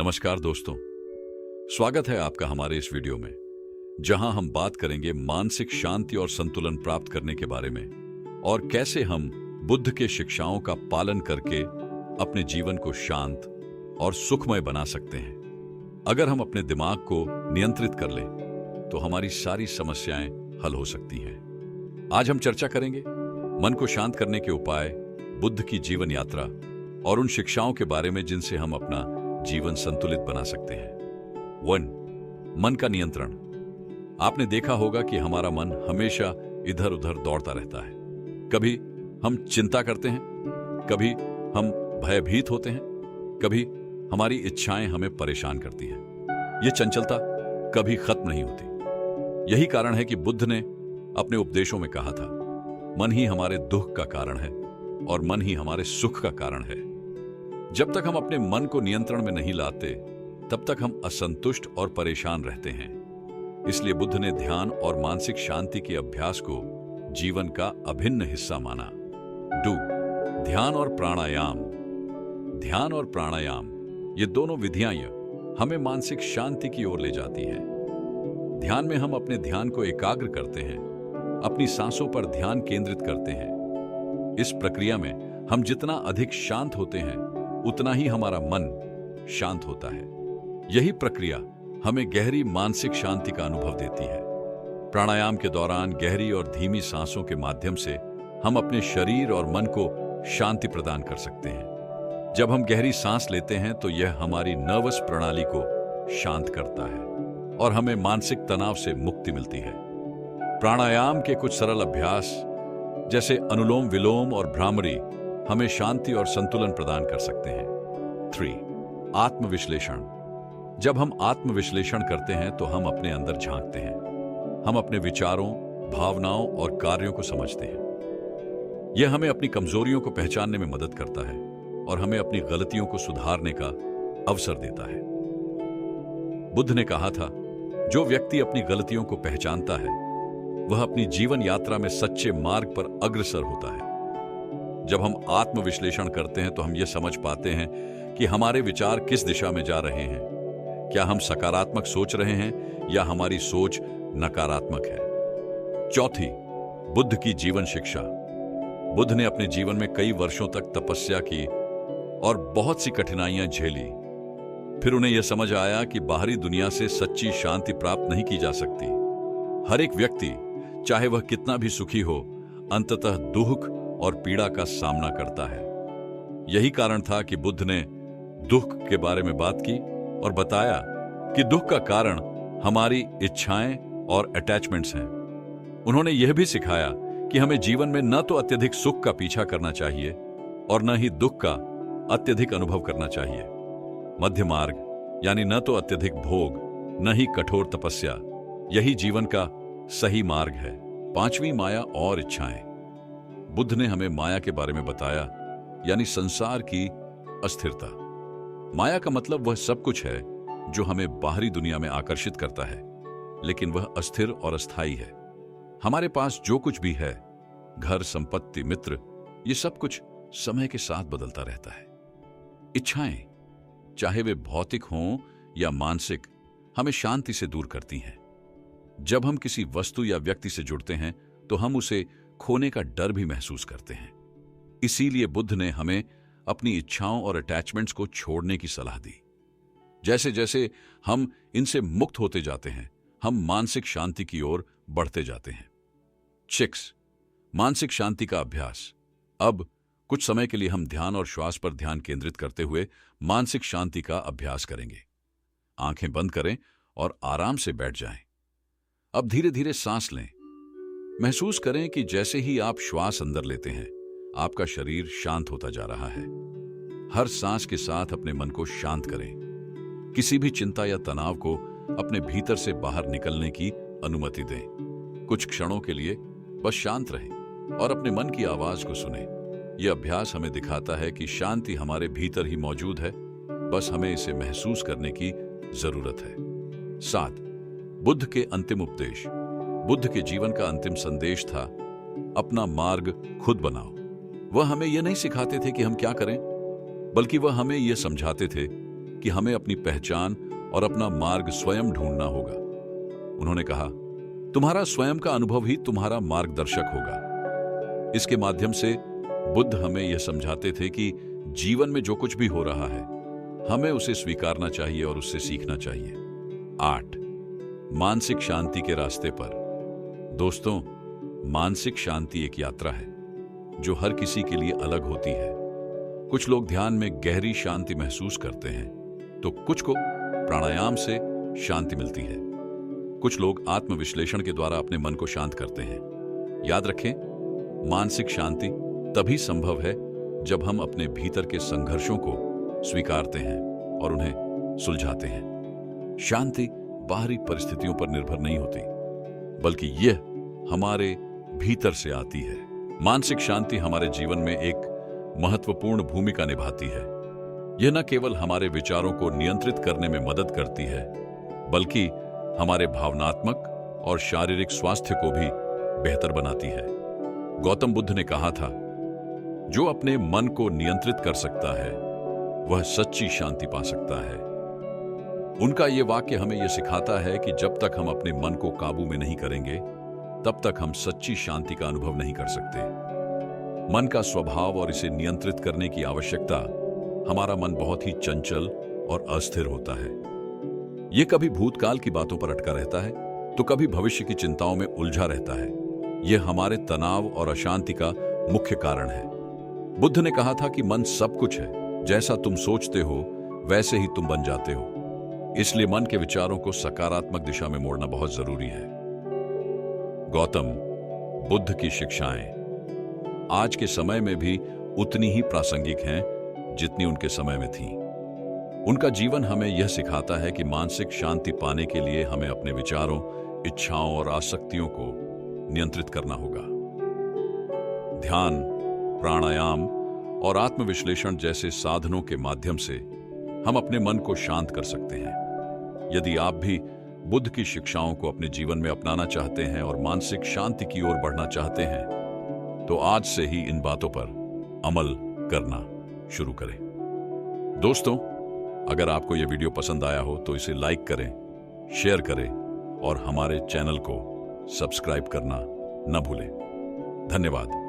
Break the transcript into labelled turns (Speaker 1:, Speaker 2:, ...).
Speaker 1: नमस्कार दोस्तों, स्वागत है आपका हमारे इस वीडियो में, जहां हम बात करेंगे मानसिक शांति और संतुलन प्राप्त करने के बारे में और कैसे हम बुद्ध के शिक्षाओं का पालन करके अपने जीवन को शांत और सुखमय बना सकते हैं। अगर हम अपने दिमाग को नियंत्रित कर लें तो हमारी सारी समस्याएं हल हो सकती हैं। आज हम चर्चा करेंगे मन को शांत करने के उपाय, बुद्ध की जीवन यात्रा और उन शिक्षाओं के बारे में जिनसे हम अपना जीवन संतुलित बना सकते हैं। 1. मन का नियंत्रण। आपने देखा होगा कि हमारा मन हमेशा इधर उधर दौड़ता रहता है। कभी हम चिंता करते हैं, कभी हम भयभीत होते हैं, कभी हमारी इच्छाएं हमें परेशान करती हैं। ये चंचलता कभी खत्म नहीं होती। यही कारण है कि बुद्ध ने अपने उपदेशों में कहा था, मन ही हमारे दुख का कारण है और मन ही हमारे सुख का कारण है। जब तक हम अपने मन को नियंत्रण में नहीं लाते, तब तक हम असंतुष्ट और परेशान रहते हैं। इसलिए बुद्ध ने ध्यान और मानसिक शांति के अभ्यास को जीवन का अभिन्न हिस्सा माना। 2. ध्यान और प्राणायाम। ध्यान और प्राणायाम, ये दोनों विधियां हमें मानसिक शांति की ओर ले जाती है। ध्यान में हम अपने ध्यान को एकाग्र करते हैं, अपनी सांसों पर ध्यान केंद्रित करते हैं। इस प्रक्रिया में हम जितना अधिक शांत होते हैं, उतना ही हमारा मन शांत होता है। यही प्रक्रिया हमें गहरी मानसिक शांति का अनुभव देती है। प्राणायाम के दौरान गहरी और धीमी सांसों के माध्यम से हम अपने शरीर और मन को शांति प्रदान कर सकते हैं। जब हम गहरी सांस लेते हैं तो यह हमारी नर्वस प्रणाली को शांत करता है और हमें मानसिक तनाव से मुक्ति मिलती है। प्राणायाम के कुछ सरल अभ्यास जैसे अनुलोम विलोम और भ्रामरी हमें शांति और संतुलन प्रदान कर सकते हैं। 3. आत्मविश्लेषण। जब हम आत्मविश्लेषण करते हैं तो हम अपने अंदर झांकते हैं। हम अपने विचारों, भावनाओं और कार्यों को समझते हैं। यह हमें अपनी कमजोरियों को पहचानने में मदद करता है और हमें अपनी गलतियों को सुधारने का अवसर देता है। बुद्ध ने कहा था, जो व्यक्ति अपनी गलतियों को पहचानता है वह अपनी जीवन यात्रा में सच्चे मार्ग पर अग्रसर होता है। जब हम आत्मविश्लेषण करते हैं तो हम यह समझ पाते हैं कि हमारे विचार किस दिशा में जा रहे हैं। क्या हम सकारात्मक सोच रहे हैं या हमारी सोच नकारात्मक है। 4. बुद्ध की जीवन शिक्षा। बुद्ध ने अपने जीवन में कई वर्षों तक तपस्या की और बहुत सी कठिनाइयां झेली। फिर उन्हें यह समझ आया कि बाहरी दुनिया से सच्ची शांति प्राप्त नहीं की जा सकती। हर एक व्यक्ति, चाहे वह कितना भी सुखी हो, अंततः दुख और पीड़ा का सामना करता है। यही कारण था कि बुद्ध ने दुख के बारे में बात की और बताया कि दुख का कारण हमारी इच्छाएं और अटैचमेंट्स हैं। उन्होंने यह भी सिखाया कि हमें जीवन में न तो अत्यधिक सुख का पीछा करना चाहिए और न ही दुख का अत्यधिक अनुभव करना चाहिए। मध्य मार्ग, यानी न तो अत्यधिक भोग न ही कठोर तपस्या, यही जीवन का सही मार्ग है। 5वीं माया और इच्छाएं। बुद्ध ने हमें माया के बारे में बताया, यानी संसार की अस्थिरता। माया का मतलब वह सब कुछ है जो हमें बाहरी दुनिया में आकर्षित करता है, लेकिन वह अस्थिर और अस्थायी है। हमारे पास जो कुछ भी है, घर, संपत्ति, मित्र, ये सब कुछ समय के साथ बदलता रहता है। इच्छाएं, चाहे वे भौतिक हों या मानसिक, हमें शांति से दूर करती हैं। जब हम किसी वस्तु या व्यक्ति से जुड़ते हैं तो हम उसे खोने का डर भी महसूस करते हैं। इसीलिए बुद्ध ने हमें अपनी इच्छाओं और अटैचमेंट्स को छोड़ने की सलाह दी। जैसे जैसे हम इनसे मुक्त होते जाते हैं, हम मानसिक शांति की ओर बढ़ते जाते हैं। 6. मानसिक शांति का अभ्यास। अब कुछ समय के लिए हम ध्यान और श्वास पर ध्यान केंद्रित करते हुए मानसिक शांति का अभ्यास करेंगे। आंखें बंद करें और आराम से बैठ जाएं। अब धीरे धीरे सांस लें। महसूस करें कि जैसे ही आप श्वास अंदर लेते हैं, आपका शरीर शांत होता जा रहा है। हर सांस के साथ अपने मन को शांत करें। किसी भी चिंता या तनाव को अपने भीतर से बाहर निकलने की अनुमति दें। कुछ क्षणों के लिए बस शांत रहें और अपने मन की आवाज को सुनें। यह अभ्यास हमें दिखाता है कि शांति हमारे भीतर ही मौजूद है, बस हमें इसे महसूस करने की जरूरत है। 7. बुद्ध के अंतिम उपदेश। बुद्ध के जीवन का अंतिम संदेश था, अपना मार्ग खुद बनाओ। वह हमें यह नहीं सिखाते थे कि हम क्या करें, बल्कि वह हमें यह समझाते थे कि हमें अपनी पहचान और अपना मार्ग स्वयं ढूंढना होगा। उन्होंने कहा, तुम्हारा स्वयं का अनुभव ही तुम्हारा मार्गदर्शक होगा। इसके माध्यम से बुद्ध हमें यह समझाते थे कि जीवन में जो कुछ भी हो रहा है, हमें उसे स्वीकारना चाहिए और उससे सीखना चाहिए। 8. मानसिक शांति के रास्ते पर। दोस्तों, मानसिक शांति एक यात्रा है जो हर किसी के लिए अलग होती है। कुछ लोग ध्यान में गहरी शांति महसूस करते हैं, तो कुछ को प्राणायाम से शांति मिलती है। कुछ लोग आत्मविश्लेषण के द्वारा अपने मन को शांत करते हैं। याद रखें, मानसिक शांति तभी संभव है जब हम अपने भीतर के संघर्षों को स्वीकारते हैं और उन्हें सुलझाते हैं। शांति बाहरी परिस्थितियों पर निर्भर नहीं होती, बल्कि यह हमारे भीतर से आती है। मानसिक शांति हमारे जीवन में एक महत्वपूर्ण भूमिका निभाती है। यह न केवल हमारे विचारों को नियंत्रित करने में मदद करती है, बल्कि हमारे भावनात्मक और शारीरिक स्वास्थ्य को भी बेहतर बनाती है। गौतम बुद्ध ने कहा था, जो अपने मन को नियंत्रित कर सकता है वह सच्ची शांति पा सकता है। उनका यह वाक्य हमें यह सिखाता है कि जब तक हम अपने मन को काबू में नहीं करेंगे, तब तक हम सच्ची शांति का अनुभव नहीं कर सकते। मन का स्वभाव और इसे नियंत्रित करने की आवश्यकता। हमारा मन बहुत ही चंचल और अस्थिर होता है। यह कभी भूतकाल की बातों पर अटका रहता है, तो कभी भविष्य की चिंताओं में उलझा रहता है। यह हमारे तनाव और अशांति का मुख्य कारण है। बुद्ध ने कहा था कि मन सब कुछ है, जैसा तुम सोचते हो वैसे ही तुम बन जाते हो। इसलिए मन के विचारों को सकारात्मक दिशा में मोड़ना बहुत जरूरी है। गौतम बुद्ध की शिक्षाएं आज के समय में भी उतनी ही प्रासंगिक हैं जितनी उनके समय में थीं। उनका जीवन हमें यह सिखाता है कि मानसिक शांति पाने के लिए हमें अपने विचारों, इच्छाओं और आसक्तियों को नियंत्रित करना होगा। ध्यान, प्राणायाम और आत्मविश्लेषण जैसे साधनों के माध्यम से हम अपने मन को शांत कर सकते हैं। यदि आप भी बुद्ध की शिक्षाओं को अपने जीवन में अपनाना चाहते हैं और मानसिक शांति की ओर बढ़ना चाहते हैं, तो आज से ही इन बातों पर अमल करना शुरू करें। दोस्तों, अगर आपको यह वीडियो पसंद आया हो तो इसे लाइक करें, शेयर करें और हमारे चैनल को सब्सक्राइब करना न भूलें। धन्यवाद।